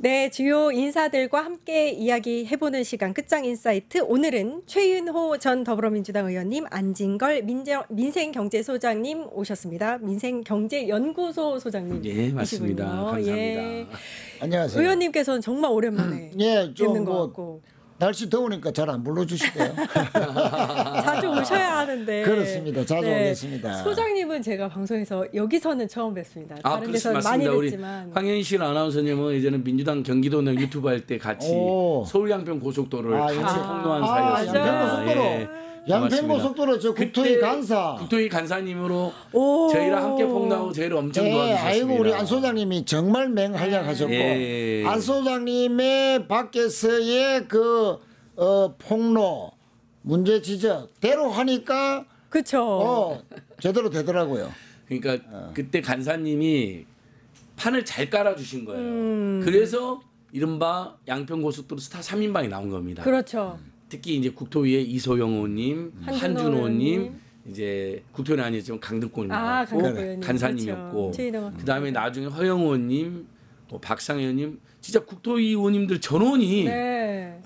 네, 주요 인사들과 함께 이야기해보는 시간 끝장 인사이트. 오늘은 최윤호 전 더불어민주당 의원님, 안진걸 민생경제소장님 오셨습니다. 민생경제연구소 소장님. 예, 맞습니다. 감사합니다. 예. 안녕하세요. 의원님께서는 정말 오랜만에 예, 뵙는 것 같고. 날씨 더우니까 잘 안 불러주시대요. 자주 오셔야 하는데. 그렇습니다. 자주 네. 오겠습니다. 소장님은 제가 방송에서 여기서는 처음 뵙습니다. 아, 다른 데서는 많이 뵙지만. 우리 황현실 아나운서님은 이제는 민주당 경기도는 유튜브 할 때 같이 서울 양평 고속도로를 같이 폭로한 사이였습니다. 양평 고속도로. 양평 고속도로 저 국토위 간사. 국토위 간사님으로 저희랑 함께 폭로하고 저희를 엄청 도와주셨습니다. 아이고 우리 안 소장님이 정말 맹활약하셨고 안 소장님의 밖에서의 그 폭로 문제 지적대로 하니까 그렇죠. 제대로 되더라고요. 그러니까 그때 간사님이 판을 잘 깔아주신 거예요. 그래서 이른바 양평고속도로 스타 3인방이 나온 겁니다. 그렇죠. 특히 이제 국토위에 이소영 의원님, 한준호 의원님, 이제 국토위는 아니었지만 강득곤 간사님이었고, 그렇죠. 그다음에 나중에 허영 의원님, 박상현 의원님, 진짜 국토위 의원님들 전원이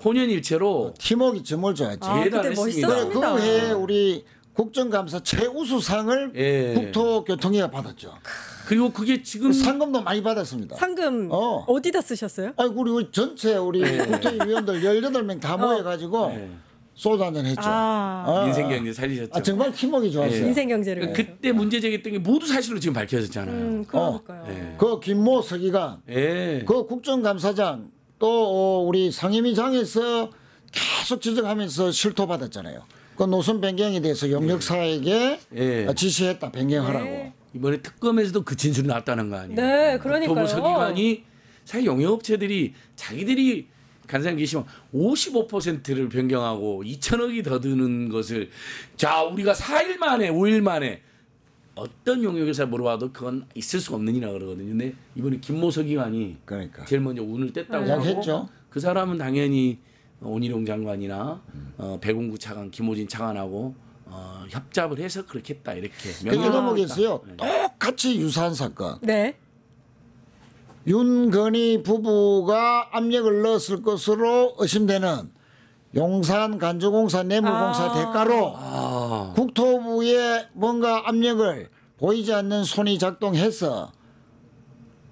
혼연일체로 팀워크 정말 좋았죠. 대단했습니다. 그 해에 우리 국정감사 최우수상을 국토교통위가 받았죠. 그리고 그게 지금 상금도 많이 받았습니다. 상금 어디다 쓰셨어요? 아니 우리 전체 우리 국토위 위원들 18명 다 모여가지고 소주 한잔 했죠. 민생경제 살리셨죠. 정말 팀워크 좋았어요. 민생경제를. 그때 문제 제기했던 게 모두 사실로 지금 밝혀졌잖아요. 그러니까요. 그 김모 서기관, 그 국정감사장 또 우리 상임위장에서 계속 지적하면서 실토받았잖아요. 그 노선 변경에 대해서 용역사에게 지시했다 변경하라고. 이번에 특검에서도 그 진술이 나왔다는 거 아니에요? 네, 그러니까요. 국토부 서기관이 사실 용역업체들이 자기들이 간사님 계시면 55%를 변경하고 2천억이 더 드는 것을 자 우리가 4일 만에 5일 만에 어떤 용역회사 물어봐도 그건 있을 수가 없는 일이라 그러거든요. 근데 이번에 김모 서기관이 제일 먼저 운을 뗐다고 하고 그 사람은 당연히 온희룡 장관이나 배공구 차관 김호진 차관하고 협잡을 해서 그렇게 했다 이렇게. 이거 보겠어요. 똑같이 유사한 사건. 네. 윤건희 부부가 압력을 넣었을 것으로 의심되는 용산 간주공사 내물공사 대가로 국토부에 뭔가 압력을 보이지 않는 손이 작동해서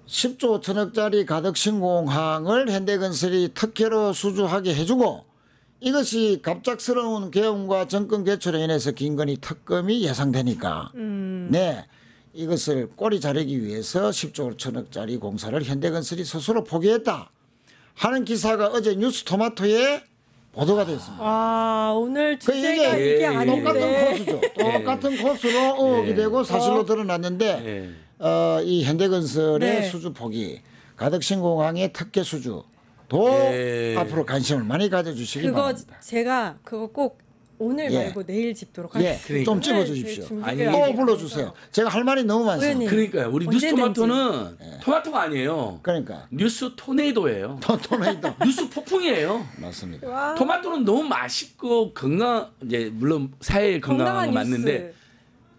10조 1천억짜리 가덕신공항을 현대건설이 특혜로 수주하게 해주고 이것이 갑작스러운 계엄과 정권 개출에 인해서 김건희 특검이 예상되니까 이것을 꼬리 자르기 위해서 10조 5천억짜리 공사를 현대건설이 스스로 포기했다 하는 기사가 어제 뉴스토마토에 보도가 됐습니다. 오늘 주제가 이게 아닌데. 똑같은 코스죠. 똑같은 코스로 의혹이 되고 사실로 드러났는데 이 현대건설의 수주 포기, 가덕신공항의 특혜 수주도 앞으로 관심을 많이 가져주시기 바랍니다. 제가 그거 꼭 오늘 말고 내일 짚도록 하겠습니다. 좀 찝어주십시오. 또 불러주세요. 제가 할 말이 너무 많습니다. 그러니까요. 우리 뉴스토마토는 토마토가 아니에요. 그러니까 뉴스 토네이도예요. 토네이도. 뉴스 폭풍이에요. 맞습니다. 토마토는 너무 맛있고 건강 이제 물론 사회 건강한 거 맞는데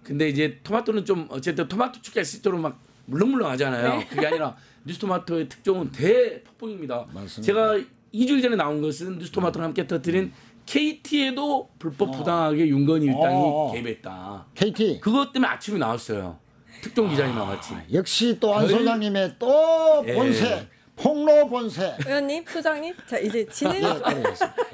근데 이제 토마토는 좀 어쨌든 토마토 축제 시도록 막 물렁물렁하잖아요. 그게 아니라 뉴스토마토의 특종은 대폭풍입니다. 맞습니다. 제가 2주일 전에 나온 것은 뉴스토마토랑 함께 터뜨린 KT에도 불법 부당하게 윤건희 일당이 개입했다. KT. 그것 때문에 아침에 나왔어요. 특종 기자님하고 같이. 역시 또 안 소장님의 또 본색. 폭로 본색. 의원님, 소장님, 자 이제 진행.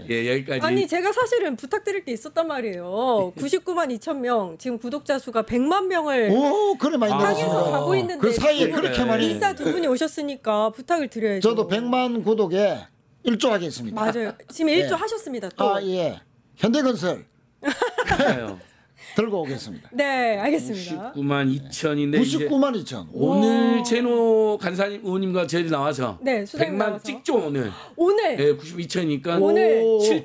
여기까지. 아니 제가 사실은 부탁드릴 게 있었단 말이에요. 99만 2천 명 지금 구독자 수가 100만 명을 그래 많이 향해서 가고 있는데 그 사이에 그렇게 많이 인싸 두 분이 오셨으니까 부탁을 드려야죠. 저도 100만 구독에 일조하겠습니다. 맞아요. 지금 일조 하셨습니다. 또. 현대건설 들고 오겠습니다. 네, 알겠습니다. 99만 2천인데 99만 2천. 오늘 제노 간사님 의원님과 저희 나와서 100만 찍죠 오늘. 오늘 92천이니까 오늘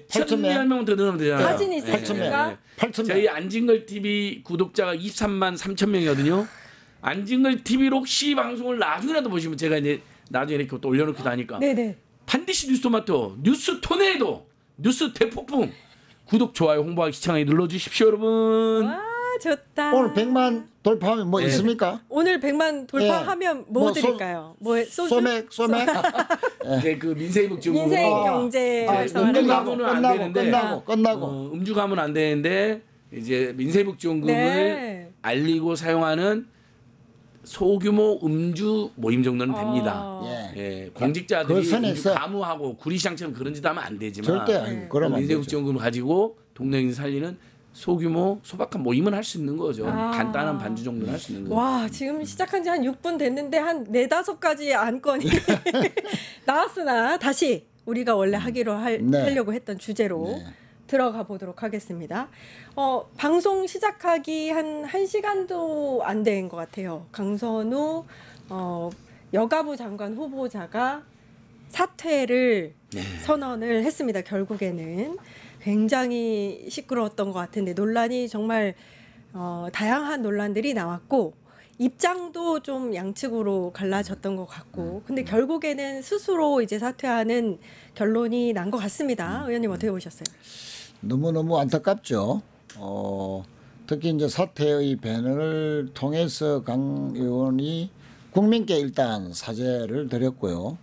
7천 명 더 늘으면 되잖아요. 사진 있으니까 8천 명. 저희 안진걸 TV 구독자가 23만 3천 명이거든요. 안진걸 TV로 혹시 방송을 나중에라도 보시면 제가 이제 나중에 이렇게 또 올려놓기도 하니까 반드시 뉴스토마토, 뉴스 토네이도, 뉴스 대폭풍 구독, 좋아요, 홍보하기, 시청하기 눌러주십시오 여러분. 와 좋다. 오늘 100만 돌파하면 뭐 있습니까? 오늘 100만 돌파하면 뭐 드릴까요? 소맥 이제 그 민생복지원금 민생 경제 활성화를 음주 가면은 안 되는데 끝나고 음주 가면 안 되는데 이제 민생복지원금을 네. 알리고 사용하는 소규모 음주 모임 정도는 됩니다. 예. 예, 공직자들이 그 음주 선에서 가무하고 구리시장처럼 그런 짓 하면 안 되지만 절대 아니고 그러면 안 되죠. 민생복지원금을 가지고 동네인 살리는 소규모 소박한 모임은 할 수 있는 거죠. 간단한 반주 정도는 할 수 있는 거죠. 와, 지금 시작한 지 한 6분 됐는데 한 4-5가지 안건이 나왔으나 다시 우리가 원래 하기로 하려고 했던 주제로 들어가 보도록 하겠습니다. 방송 시작하기 한 1시간도 안 된 것 같아요. 강선우 여가부 장관 후보자가 사퇴를 선언을 했습니다. 결국에는 굉장히 시끄러웠던 것 같은데 논란이 정말 다양한 논란들이 나왔고 입장도 좀 양측으로 갈라졌던 것 같고 근데 결국에는 스스로 이제 사퇴하는 결론이 난 것 같습니다. 의원님 어떻게 보셨어요? 너무너무 안타깝죠. 특히 이제 사퇴의 배너를 통해서 강 의원이 국민께 일단 사죄를 드렸고요.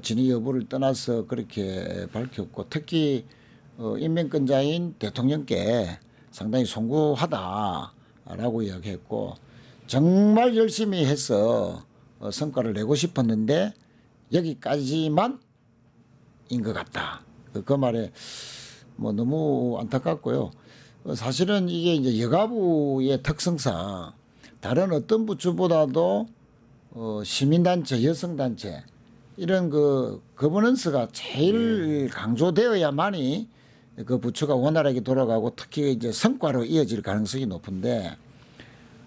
진위 여부를 떠나서 그렇게 밝혔고 특히 인명권자인 대통령께 상당히 송구하다라고 이야기했고 정말 열심히 해서 성과를 내고 싶었는데 여기까지만인 것 같다. 그 말에 뭐 너무 안타깝고요. 사실은 이게 이제 여가부의 특성상 다른 어떤 부처보다도 시민단체, 여성단체 이런 그 거버넌스가 제일 강조되어야만이 그 부처가 원활하게 돌아가고 특히 이제 성과로 이어질 가능성이 높은데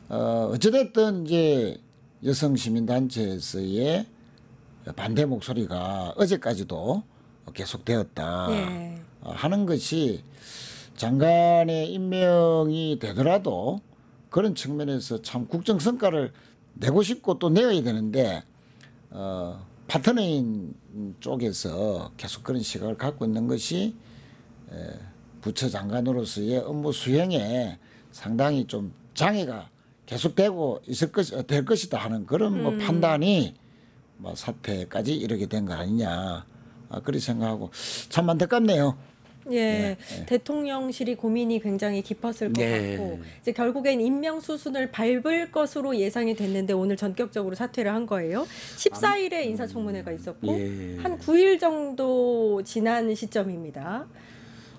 어찌됐든 이제 여성 시민단체에서의 반대 목소리가 어제까지도 계속되었다 하는 것이 장관의 임명이 되더라도 그런 측면에서 참 국정 성과를 내고 싶고 또 내어야 되는데 파트너인 쪽에서 계속 그런 시각을 갖고 있는 것이 부처 장관으로서의 업무 수행에 상당히 좀 장애가 계속되고 될 것이다 하는 그런 뭐 판단이 뭐 사태까지 이르게 된 거 아니냐 그렇게 생각하고 참 안타깝네요. 예, 대통령실이 고민이 굉장히 깊었을 것 같고 이제 결국엔 임명 수순을 밟을 것으로 예상이 됐는데 오늘 전격적으로 사퇴를 한 거예요. 14일에 인사청문회가 있었고 한 9일 정도 지난 시점입니다.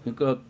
그러니까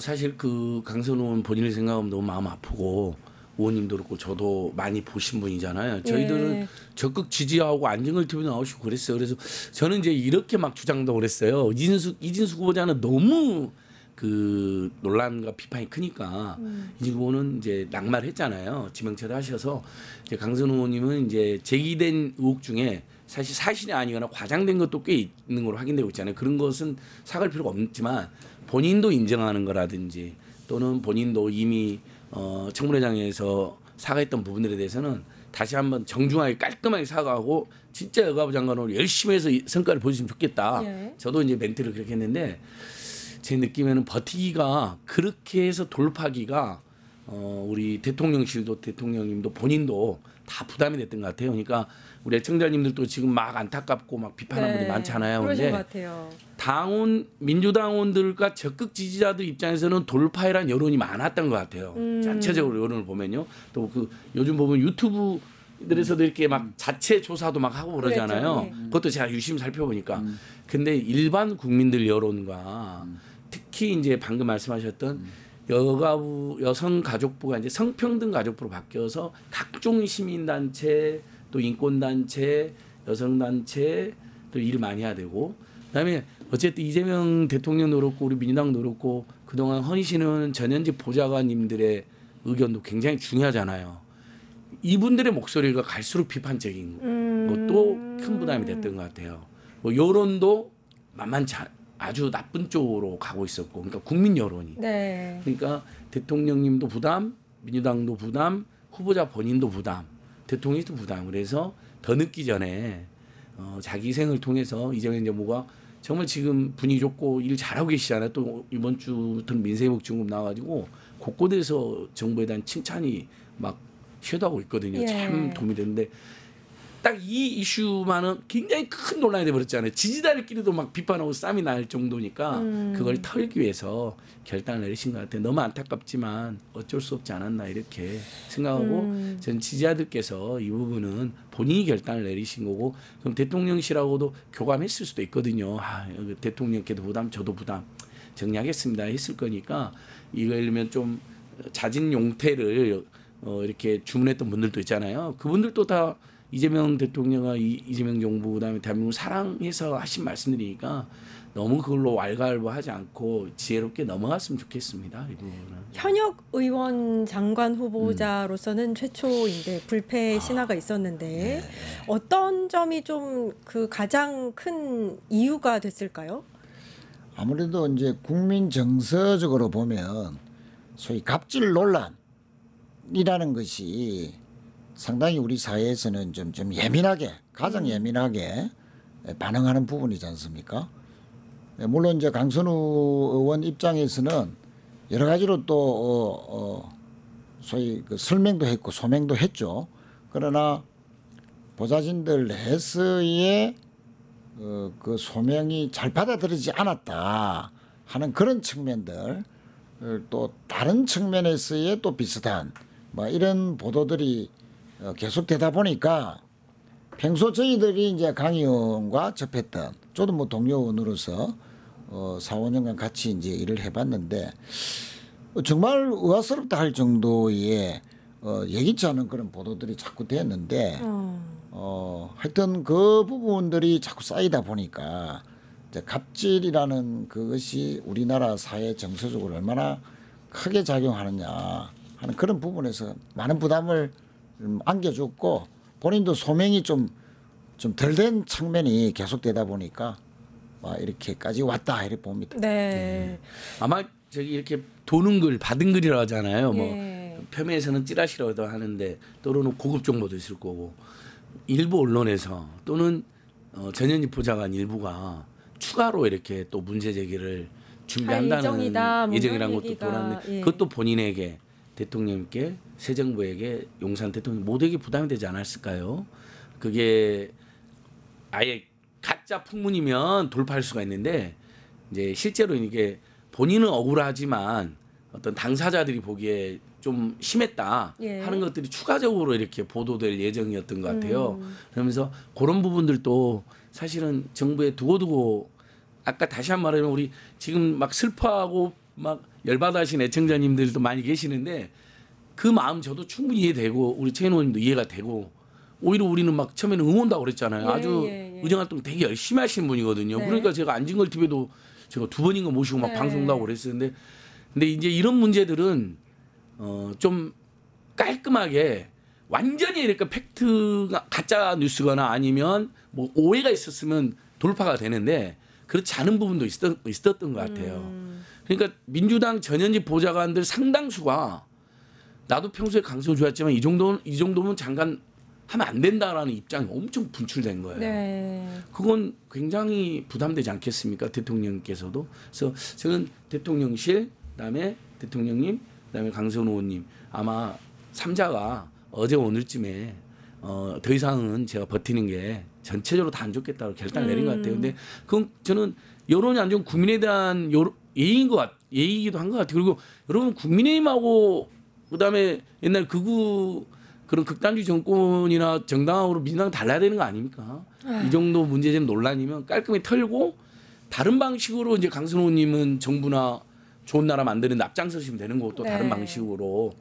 사실 그 강선우 의원 본인을 생각하면 너무 마음 아프고 의원님도 그렇고 저도 많이 보신 분이잖아요. 저희들은 적극 지지하고 안정을 TV 나오시고 그랬어요. 그래서 저는 이제 이렇게 막 주장도 그랬어요. 이진숙 후보자는 너무 그 논란과 비판이 크니까 이진숙 후보는 이제 낙마를 했잖아요. 지명체도 하셔서 이제 강선우 의원님은 이제 제기된 의혹 중에 사실 사실이 아니거나 과장된 것도 꽤 있는 걸로 확인되고 있잖아요. 그런 것은 사과할 필요가 없지만 본인도 인정하는 거라든지 또는 본인도 이미 청문회장에서 사과했던 부분들에 대해서는 다시 한번 정중하게 깔끔하게 사과하고 진짜 여가부 장관으로 열심히 해서 성과를 보여주시면 좋겠다. 저도 이제 멘트를 그렇게 했는데 제 느낌에는 버티기가 그렇게 해서 돌파기가 우리 대통령실도 대통령님도 본인도 다 부담이 됐던 것 같아요. 그러니까 우리 애청자님들도 지금 막 안타깝고 막 비판하는 분이 많잖아요. 그러신 것 근데 같아요. 민주당원들과 적극 지지자들 입장에서는 돌파이란 여론이 많았던 것 같아요. 전체적으로 여론을 보면요. 또 그 요즘 보면 유튜브들에서도 이렇게 막 자체 조사도 막 하고 그러잖아요. 그것도 제가 유심히 살펴보니까. 근데 일반 국민들 여론과 특히 이제 방금 말씀하셨던 여가부 여성가족부가 이제 성평등 가족부로 바뀌어서 각종 시민단체 또 인권단체 여성단체 또 일 많이 해야 되고 그다음에 어쨌든 이재명 대통령도 그렇고 우리 민주당도 그렇고 그동안 헌신은 전현직 보좌관님들의 의견도 굉장히 중요하잖아요. 이분들의 목소리가 갈수록 비판적인 것도 큰 부담이 됐던 것 같아요. 뭐 여론도 만만치 아주 나쁜 쪽으로 가고 있었고 그러니까 국민 여론이 그러니까 대통령님도 부담 민주당도 부담 후보자 본인도 부담 대통령도 부담 그래서 더 늦기 전에 자기 희생을 통해서 이재명 정부가 정말 지금 분위기 좋고 일 잘하고 계시잖아요. 또 이번 주부터는 민생복지원금 나와가지고 곳곳에서 정부에 대한 칭찬이 막 쇄도하고 있거든요. 참 도움이 되는데 딱 이 이슈만은 굉장히 큰 논란이 돼버렸잖아요. 지지자들끼리도 막 비판하고 싸움이 날 정도니까 그걸 털기 위해서 결단을 내리신 것 같아요. 너무 안타깝지만 어쩔 수 없지 않았나 이렇게 생각하고 전 지지자들께서 이 부분은 본인이 결단을 내리신 거고 그럼 대통령실하고도 교감했을 수도 있거든요. 대통령께도 부담 저도 부담 정리하겠습니다 했을 거니까 이거면 좀 자진 용퇴를 이렇게 주문했던 분들도 있잖아요. 그분들도 다 이재명 대통령과 이재명 정부 그다음에 대한민국 사랑해서 하신 말씀들이니까 너무 그걸로 왈가왈부하지 않고 지혜롭게 넘어갔으면 좋겠습니다. 이 부분은. 현역 의원 장관 후보자로서는 최초인데 불패 신화가 있었는데 네. 어떤 점이 좀 그 가장 큰 이유가 됐을까요? 아무래도 이제 국민 정서적으로 보면 소위 갑질 논란이라는 것이 상당히 우리 사회에서는 좀 예민하게 가장 예민하게 반응하는 부분이지 않습니까? 물론 이제 강선우 의원 입장에서는 여러 가지로 또 소위 그 설명도 했고 소명도 했죠. 그러나 보좌진들 내에서의 그 소명이 잘 받아들이지 않았다 하는 그런 측면들 또 다른 측면에서의 또 비슷한 뭐 이런 보도들이 계속되다 보니까 평소 저희들이 이제 강 의원과 접했던 저도 뭐 동료 의원으로서 4, 5년간 같이 이제 일을 해봤는데 정말 의아스럽다 할 정도의 예기치 않은 그런 보도들이 자꾸 됐는데 하여튼 그 부분들이 자꾸 쌓이다 보니까 이제 갑질이라는 그것이 우리나라 사회 정서적으로 얼마나 크게 작용하느냐 하는 그런 부분에서 많은 부담을 안겨줬고 본인도 소명이 좀 덜 된 측면이 계속되다 보니까 이렇게까지 왔다 이렇게 봅니다. 네. 아마 저기 이렇게 도는 글 받은 글이라고 하잖아요. 예. 뭐 표면에서는 찌라시라고도 하는데 또는 고급 정보도 있을 거고 일부 언론에서 또는 전현직 보좌관 일부가 추가로 이렇게 또 문제 제기를 준비한다는 예정이라는 것도 돌았는데 그것도 본인에게 대통령께 새 정부에게 용산 대통령 모두에게 부담이 되지 않았을까요? 그게 아예 가짜 풍문이면 돌파할 수가 있는데 이제 실제로 이게 본인은 억울하지만 어떤 당사자들이 보기에 좀 심했다 하는 것들이 추가적으로 이렇게 보도될 예정이었던 것 같아요. 그러면서 그런 부분들도 사실은 정부에 두고두고 아까 다시 한 번 말하면 우리 지금 막 슬퍼하고 막 열받아하신 애청자님들도 많이 계시는데 그 마음 저도 충분히 이해되고 우리 최 의원님도 이해가 되고 오히려 우리는 막 처음에는 응원다고 그랬잖아요. 아주 의정활동 되게 열심히 하시는 분이거든요. 그러니까 제가 안진걸 TV도 제가 2번인가 모시고 막 방송도 하고 그랬었는데 근데 이제 이런 문제들은 좀 깔끔하게 완전히 이렇게 팩트가 가짜 뉴스거나 아니면 뭐 오해가 있었으면 돌파가 되는데 그렇지 않은 부분도 있었던 것 같아요. 그러니까 민주당 전현직 보좌관들 상당수가 나도 평소에 강성 좋았지만 이 정도면 장관 하면 안 된다라는 입장이 엄청 분출된 거예요. 네. 그건 굉장히 부담되지 않겠습니까? 대통령께서도. 그래서 저는 대통령실, 그다음에 대통령님, 그다음에 강선우 의원님 아마 3자가 어제 오늘쯤에 더 이상은 제가 버티는 게 전체적으로 다 안 좋겠다고 결단을 내린 것 같아요. 근데 그건 저는 여론이 안 좋은 국민에 대한 예의이기도 한 것 같아요. 그리고 여러분 국민의힘하고 그다음에 옛날 그런 극단주의 정권이나 정당하고 민주당 달라야 되는 거 아닙니까? 이 정도 문제점 논란이면 깔끔히 털고 다른 방식으로 이제 강선호 의원님은 정부나 좋은 나라 만드는 앞장서시면 되는 거고 또 다른 방식으로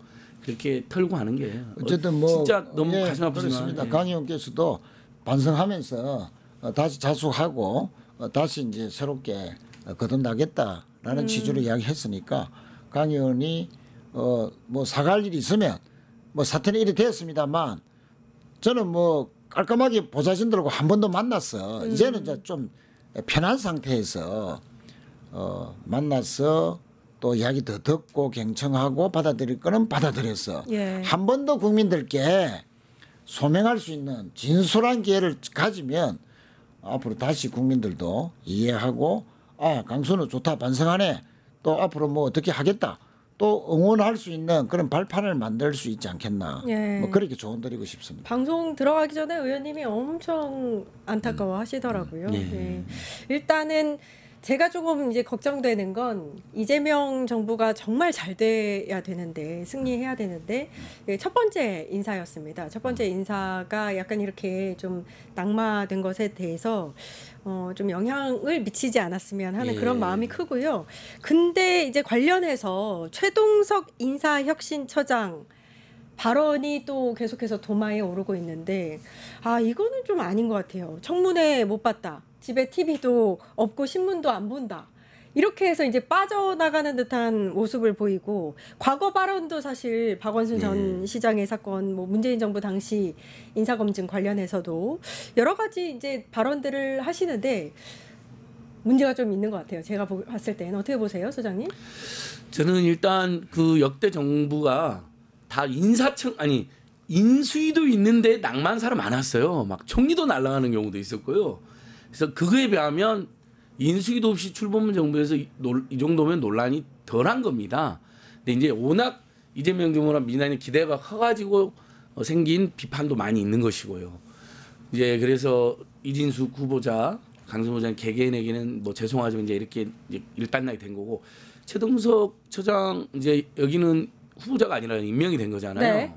그렇게 털고 하는 게 어쨌든 뭐 진짜 너무 가슴 아프지만 그렇습니다. 강 의원께서도 반성하면서 다시 자숙하고 다시 이제 새롭게 거듭나겠다라는 취지로 이야기했으니까 강 의원이 뭐 사과할 일이 있으면 뭐 사태는 이리 됐습니다만 저는 뭐 깔끔하게 보좌진들하고 한 번 더 만났어. 이제는 이제 좀 편한 상태에서 만나서 또 이야기 더 듣고 경청하고 받아들일 거는 받아들였어. 한 번 더 국민들께 소명할 수 있는 진솔한 기회를 가지면 앞으로 다시 국민들도 이해하고 강선우 좋다 반성하네 또 앞으로 뭐 어떻게 하겠다 또 응원할 수 있는 그런 발판을 만들 수 있지 않겠나. 예. 뭐 그렇게 조언드리고 싶습니다. 방송 들어가기 전에 의원님이 엄청 안타까워하시더라고요. 예. 일단은 제가 조금 이제 걱정되는 건 이재명 정부가 정말 잘 돼야 되는데 승리해야 되는데 첫 번째 인사였습니다. 첫 번째 인사가 약간 이렇게 좀 낙마된 것에 대해서 좀 영향을 미치지 않았으면 하는 그런 마음이 크고요. 근데 이제 관련해서 최동석 인사혁신처장 발언이 또 계속해서 도마에 오르고 있는데 이거는 좀 아닌 것 같아요. 청문회 못 봤다. 집에 TV도 없고 신문도 안 본다. 이렇게 해서 이제 빠져나가는 듯한 모습을 보이고 과거 발언도 사실 박원순 전 시장의 사건, 뭐 문재인 정부 당시 인사검증 관련해서도 여러 가지 이제 발언들을 하시는데 문제가 좀 있는 것 같아요. 제가 봤을 때는 어떻게 보세요, 소장님? 저는 일단 그 역대 정부가 다 인수위도 있는데 낭만사람 많았어요. 막 총리도 날아가는 경우도 있었고요. 그래서 그거에 비하면 인수위도 없이 출범한 정부에서 이 정도면 논란이 덜한 겁니다. 근데 이제 워낙 이재명 정부나 민주당의 기대가 커가지고 생긴 비판도 많이 있는 것이고요. 이제 그래서 이진숙 후보자, 강승호 전 개개인에게는 뭐 죄송하지만 이제 이렇게 일단락이 된 거고 최동석 처장 이제 여기는 후보자가 아니라 임명이 된 거잖아요. 네.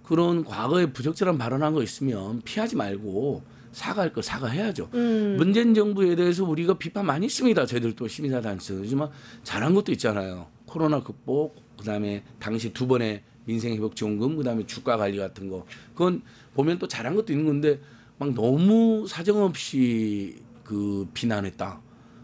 그런 과거에 부적절한 발언한 거 있으면 피하지 말고 사과할 거 사과해야죠. 문재인 정부에 대해서 우리가 비판 많이 했습니다. 저희들도 시민사단체에서. 하지만 잘한 것도 있잖아요. 코로나 극복, 그다음에 당시 2번의 민생회복지원금, 그다음에 주가 관리 같은 거. 그건 보면 또 잘한 것도 있는 건데 막 너무 사정없이 그 비난했다.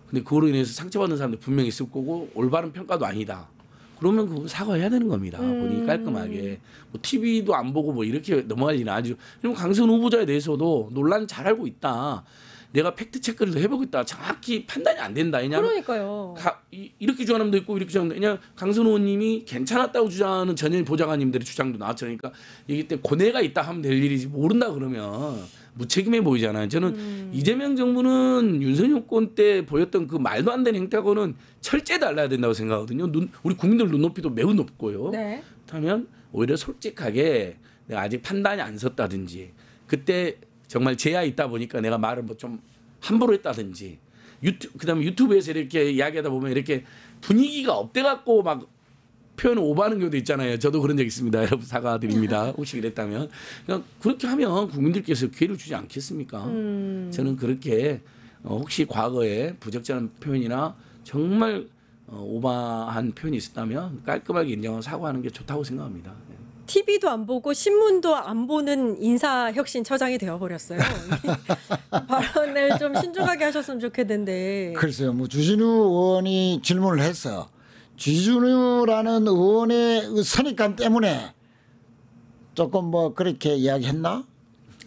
근데 그거로 인해서 상처받는 사람들 분명히 있을 거고 올바른 평가도 아니다. 그러면 그거 사과해야 되는 겁니다. 본인이 깔끔하게. 뭐 TV도 안 보고 뭐 이렇게 넘어갈 일은 아주. 그리고 강선 후보자에 대해서도 논란 잘 알고 있다. 내가 팩트 체크를 해보겠다. 정확히 판단이 안 된다. 왜냐하면 그러니까요. 이렇게 주장하는 사람도 있고 이렇게 주장하는 사람도. 왜냐하면 강선 의원님이 괜찮았다고 주장하는 전현 보좌관님들의 주장도 나왔죠. 그러니까 이게 때 고뇌가 있다 하면 될 일이지 모른다 그러면 무책임해 보이잖아요. 저는 이재명 정부는 윤석열 정권 때 보였던 그 말도 안 되는 행태하고는 철저히 달라야 된다고 생각하거든요. 우리 국민들 눈높이도 매우 높고요. 네. 그렇다면 오히려 솔직하게 내가 아직 판단이 안 섰다든지 그때 정말 제야 있다 보니까 내가 말을 뭐 좀 함부로 했다든지 그다음에 유튜브에서 이렇게 이야기하다 보면 이렇게 분위기가 업돼갖고 막 표현 오버하는 경우도 있잖아요. 저도 그런 적 있습니다. 여러분 사과드립니다. 혹시 그랬다면 그러니까 그렇게 하면 국민들께서 기회를 주지 않겠습니까? 저는 그렇게 혹시 과거에 부적절한 표현이나 정말 오버한 표현이 있었다면 깔끔하게 인정하고 사과하는 게 좋다고 생각합니다. TV도 안 보고 신문도 안 보는 인사혁신처장이 되어버렸어요. 발언을 좀 신중하게 하셨으면 좋겠는데. 글쎄요. 뭐 주진우 의원이 질문을 해서 주진우라는 의원의 선입관 때문에 조금 뭐 그렇게 이야기했나?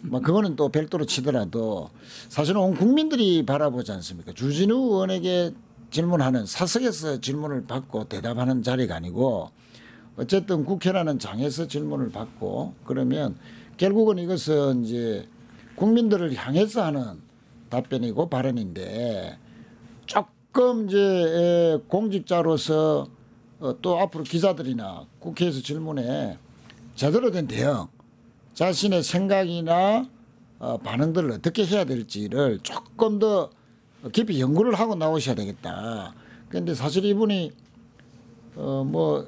뭐 그거는 또 별도로 치더라도 사실은 온 국민들이 바라보지 않습니까? 주진우 의원에게 질문하는 사석에서 질문을 받고 대답하는 자리가 아니고 어쨌든 국회라는 장에서 질문을 받고 그러면 결국은 이것은 이제 국민들을 향해서 하는 답변이고 발언인데 조금 이제 공직자로서 또 앞으로 기자들이나 국회에서 질문에 제대로 된 대응, 자신의 생각이나 반응들을 어떻게 해야 될지를 조금 더 깊이 연구를 하고 나오셔야 되겠다. 그런데 사실 이분이 뭐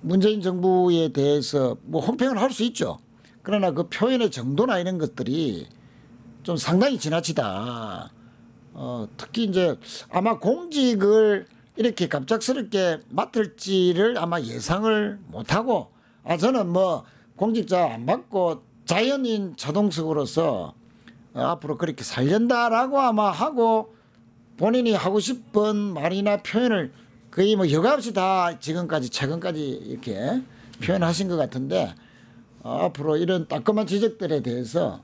문재인 정부에 대해서 뭐 혼평을 할 수 있죠. 그러나 그 표현의 정도나 이런 것들이 좀 상당히 지나치다. 특히 이제 아마 공직을 이렇게 갑작스럽게 맡을지를 아마 예상을 못하고 저는 뭐 공직자 안 받고 자연인 자동석으로서 앞으로 그렇게 살련다라고 아마 하고 본인이 하고 싶은 말이나 표현을 거의 뭐 여과 없이 다 지금까지 최근까지 이렇게 표현하신 것 같은데 앞으로 이런 따끔한 지적들에 대해서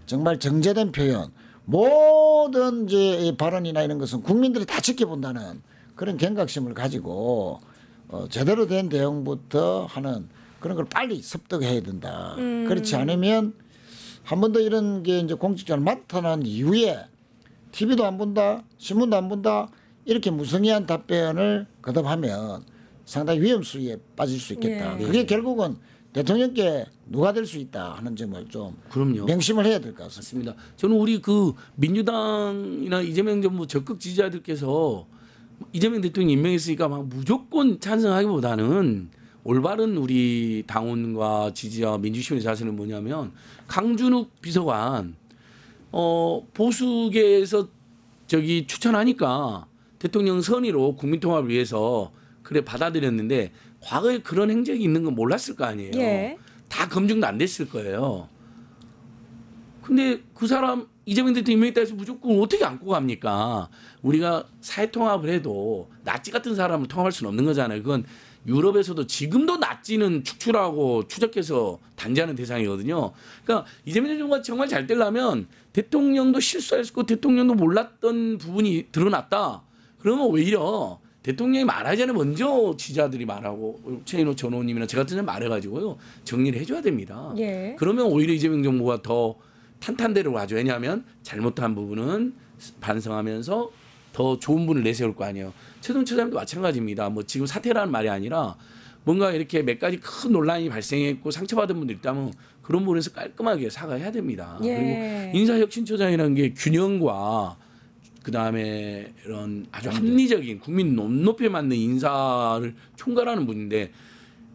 정말 정제된 표현 모든 이제 발언이나 이런 것은 국민들이 다 지켜본다는 그런 경각심을 가지고 제대로 된 대응부터 하는 그런 걸 빨리 습득해야 된다. 그렇지 않으면 한 번 더 이런 게 이제 공직자를 맡아난 이후에 TV도 안 본다, 신문도 안 본다 이렇게 무성의한 답변을 거듭하면 상당히 위험수위에 빠질 수 있겠다. 예. 그게 결국은 대통령께 누가 될 수 있다 하는 점을 좀 그럼요. 명심을 해야 될 것 같습니다. 저는 우리 그 민주당이나 이재명 정부 적극 지지자들께서 이재명 대통령 임명했으니까 막 무조건 찬성하기보다는 올바른 우리 당원과 지지자 민주시민의 자세는 뭐냐면 강준욱 비서관 보수계에서 저기 추천하니까 대통령 선의로 국민통합을 위해서 그래 받아들였는데 과거에 그런 행적이 있는 건 몰랐을 거 아니에요. 예. 다 검증도 안 됐을 거예요. 근데 그 사람 이재명 대통령 임명했다 해서 무조건 어떻게 안고 갑니까? 우리가 사회통합을 해도 나치 같은 사람을 통합할 수는 없는 거잖아요. 그건 유럽에서도 지금도 나치는 축출하고 추적해서 단죄하는 대상이거든요. 그러니까 이재명 대통령과 정말 잘 되려면 대통령도 실수했고 대통령도 몰랐던 부분이 드러났다. 그러면 오히려 대통령이 말하기 전에 먼저 지지자들이 말하고 최인호 전 의원님이나 저 같은 사람 말해가지고요 정리를 해줘야 됩니다. 예. 그러면 오히려 이재명 정부가 더 탄탄대로 가죠. 왜냐하면 잘못한 부분은 반성하면서 더 좋은 분을 내세울 거 아니에요. 최동훈 처장도 마찬가지입니다. 뭐 지금 사퇴라는 말이 아니라 뭔가 이렇게 몇 가지 큰 논란이 발생했고 상처받은 분들이 있다면 그런 부분에서 깔끔하게 사과해야 됩니다. 예. 그리고 인사혁신처장이라는 게 균형과 그다음에 이런 아주 합리적인 국민 눈높이에 맞는 인사를 총괄하는 분인데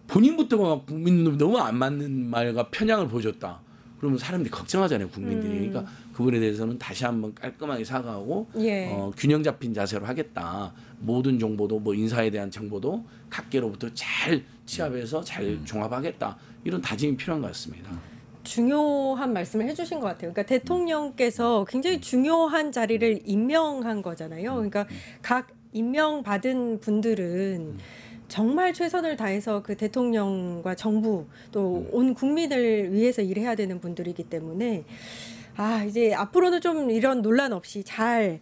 본인부터가 국민 너무 안 맞는 말과 편향을 보여줬다. 그러면 사람들이 걱정하잖아요, 국민들이. 그러니까 그분에 대해서는 다시 한번 깔끔하게 사과하고 예. 균형 잡힌 자세로 하겠다. 모든 정보도 뭐 인사에 대한 정보도 각계로부터 잘 취합해서 잘 종합하겠다. 이런 다짐이 필요한 것 같습니다. 중요한 말씀을 해주신 것 같아요. 그러니까 대통령께서 굉장히 중요한 자리를 임명한 거잖아요. 그러니까 각 임명받은 분들은 정말 최선을 다해서 그 대통령과 정부 또 온 국민을 위해서 일해야 되는 분들이기 때문에 이제 앞으로는 좀 이런 논란 없이 잘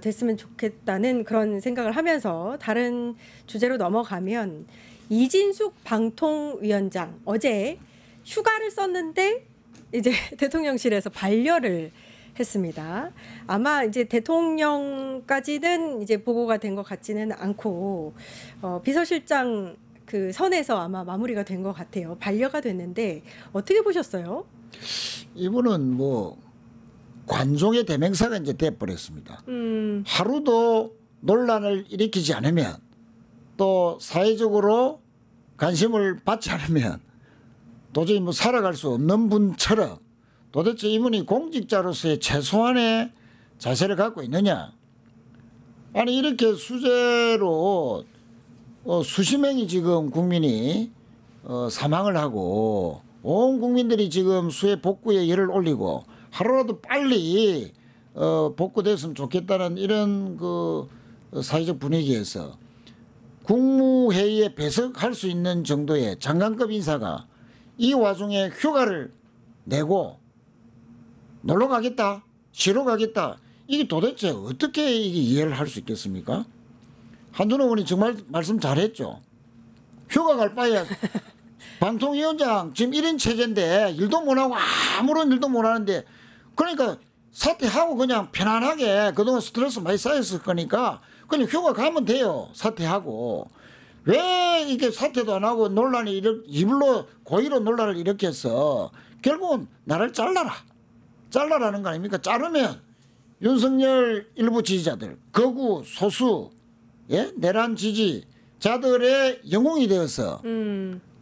됐으면 좋겠다는 그런 생각을 하면서 다른 주제로 넘어가면 이진숙 방통위원장 어제 휴가를 썼는데 이제 대통령실에서 반려를 했습니다. 아마 이제 대통령까지는 이제 보고가 된 것 같지는 않고 비서실장 그 선에서 아마 마무리가 된 것 같아요. 반려가 됐는데 어떻게 보셨어요? 이분은 뭐 관종의 대명사가 이제 돼버렸습니다. 하루도 논란을 일으키지 않으면 또 사회적으로 관심을 받지 않으면 도저히 뭐 살아갈 수 없는 분처럼 도대체 이분이 공직자로서의 최소한의 자세를 갖고 있느냐. 아니 이렇게 수재로 수십 명이 지금 국민이 사망을 하고 온 국민들이 지금 수해 복구에 열을 올리고 하루라도 빨리 복구됐으면 좋겠다는 이런 그 사회적 분위기에서 국무회의에 배석할 수 있는 정도의 장관급 인사가 이 와중에 휴가를 내고 놀러 가겠다, 쉬러 가겠다. 이게 도대체 어떻게 이게 이해를 할 수 있겠습니까? 한준호 의원이 정말 말씀 잘했죠. 휴가 갈 바에 방통위원장 지금 1인 체제인데 일도 못하고 아무런 일도 못하는데 그러니까 사퇴하고 그냥 편안하게 그동안 스트레스 많이 쌓였을 거니까 그냥 휴가 가면 돼요. 사퇴하고. 왜 이게 사퇴도 안 하고 논란이 이불로 고의로 논란을 일으켰어. 결국은 나를 잘라라는 거 아닙니까? 자르면 윤석열 일부 지지자들 거구 소수 내란 지지자들의 영웅이 되어서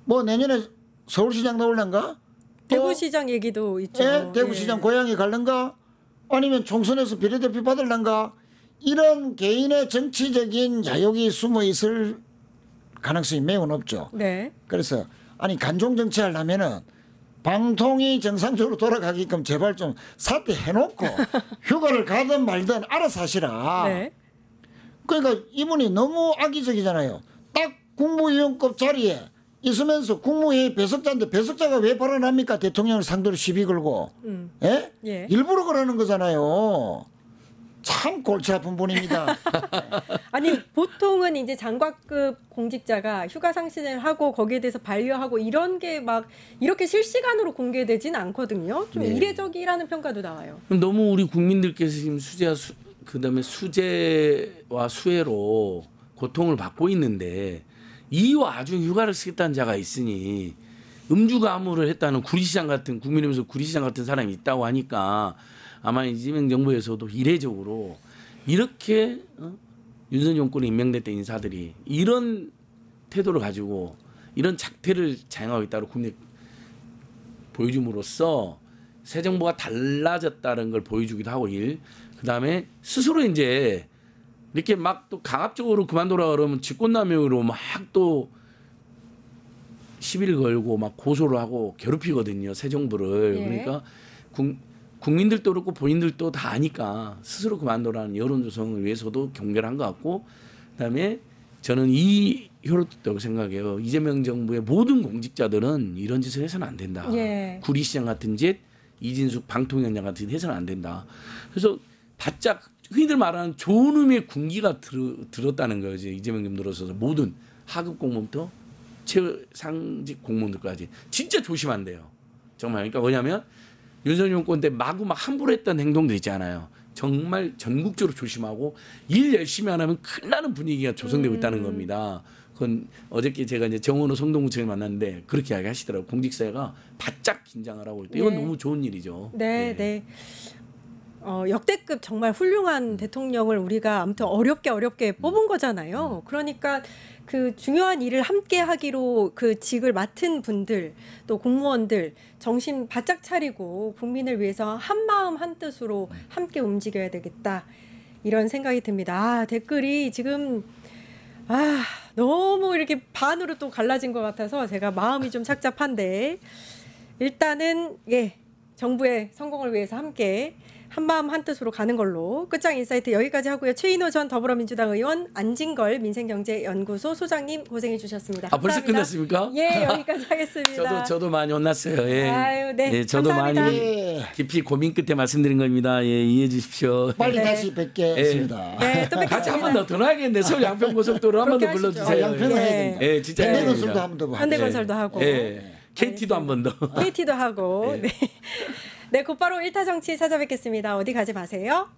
뭐 내년에 서울시장 나올란가? 대구시장 얘기도 있죠. 대구시장 고향에 갈란가? 아니면 총선에서 비례대표 받을란가? 이런 개인의 정치적인 야욕이 숨어 있을 가능성이 매우 높죠. 네. 그래서 아니 간종 정치하려면은 방통이 정상적으로 돌아가게끔 제발 좀 사퇴해놓고 휴가를 가든 말든 알아서 하시라. 네. 그러니까 이분이 너무 악의적이잖아요. 딱 국무위원급 자리에 있으면서 국무회의 배석자인데 배석자가 왜 발언합니까? 대통령을 상대로 시비 걸고. 예? 일부러 그러는 거잖아요. 참 골치 아픈 분입니다. 아니 보통은 이제 장관급 공직자가 휴가 상신을 하고 거기에 대해서 반려하고 이런 게 막 이렇게 실시간으로 공개되진 않거든요. 좀 이례적이라는 평가도 나와요. 너무 우리 국민들께서 지금 그다음에 수재와 수해로 고통을 받고 있는데 이 와중 휴가를 쓰겠다는 자가 있으니 음주 가무를 했다는 구리시장 같은 국민의힘에서 구리시장 같은 사람이 있다고 하니까 아마 이재명 정부에서도 이례적으로 이렇게 윤석열 정권에 임명됐던 인사들이 이런 태도를 가지고 이런 작태를 자행하고 있다고 국민에 보여줌으로써 새 정부가 달라졌다는 걸 보여주기도 하고 그다음에 스스로 이제 이렇게 막 또 강압적으로 그만둬라 그러면 직권남용으로 막 또 시비를 걸고 막 고소를 하고 괴롭히거든요, 새 정부를. 예. 그러니까 국민들도 그렇고 본인들도 다 아니까 스스로 그만둬라는 여론 조성을 위해서도 경계를 한 것 같고, 그다음에 저는 이 효력도 생각해요. 이재명 정부의 모든 공직자들은 이런 짓을 해서는 안 된다. 예. 구리시장 같은 짓, 이진숙 방통위원장 같은 짓 해서는 안 된다. 그래서 바짝 흔히들 말하는 좋은 의미의 군기가 들었다는 거죠. 이재명 정부 들어서서 모든 하급 공무원부터 최상직 공무원들까지 진짜 조심한대요. 정말. 그러니까 뭐냐면 윤석열 정권 때 마구 막 함부로 했던 행동들 있잖아요. 정말 전국적으로 조심하고 일 열심히 안 하면 큰일 나는 분위기가 조성되고 있다는 겁니다. 그건 어저께 제가 이제 정원호 성동구청에 만났는데 그렇게 이야기하시더라고요. 공직사회가 바짝 긴장을 하고 있다. 이건 너무 좋은 일이죠. 네, 네. 역대급 정말 훌륭한 대통령을 우리가 아무튼 어렵게 뽑은 거잖아요. 그러니까 그 중요한 일을 함께 하기로 그 직을 맡은 분들 또 공무원들 정신 바짝 차리고 국민을 위해서 한 마음 한 뜻으로 함께 움직여야 되겠다 이런 생각이 듭니다. 댓글이 지금 너무 이렇게 반으로 또 갈라진 것 같아서 제가 마음이 좀 착잡한데 일단은 정부의 성공을 위해서 함께 한마음 한뜻으로 가는 걸로 끝장 인사이트 여기까지 하고요. 최인호 전 더불어민주당 의원, 안진걸 민생경제연구소 소장님 고생해 주셨습니다. 벌써 끝났습니까? 예, 여기까지 하겠습니다. 저도 많이 혼났어요. 예. 아유, 네. 예, 저도 감사합니다. 많이 깊이 고민 끝에 말씀드린 겁니다. 예, 이해해 주십시오. 빨리 다시 뵙겠습니다. 네, 또 뵙겠습니다. 같이 한 번 더 나야겠네. 서울 양평고속도로 한 번 더 불러주세요. 양평 해야 된다. 예, 진짜. 현대건설도 한 번 더 하고. 현대건설도 하고. 예. KT도 한 번 더. KT도 하고. 네. 네, 곧바로 1타 정치 찾아뵙겠습니다. 어디 가지 마세요.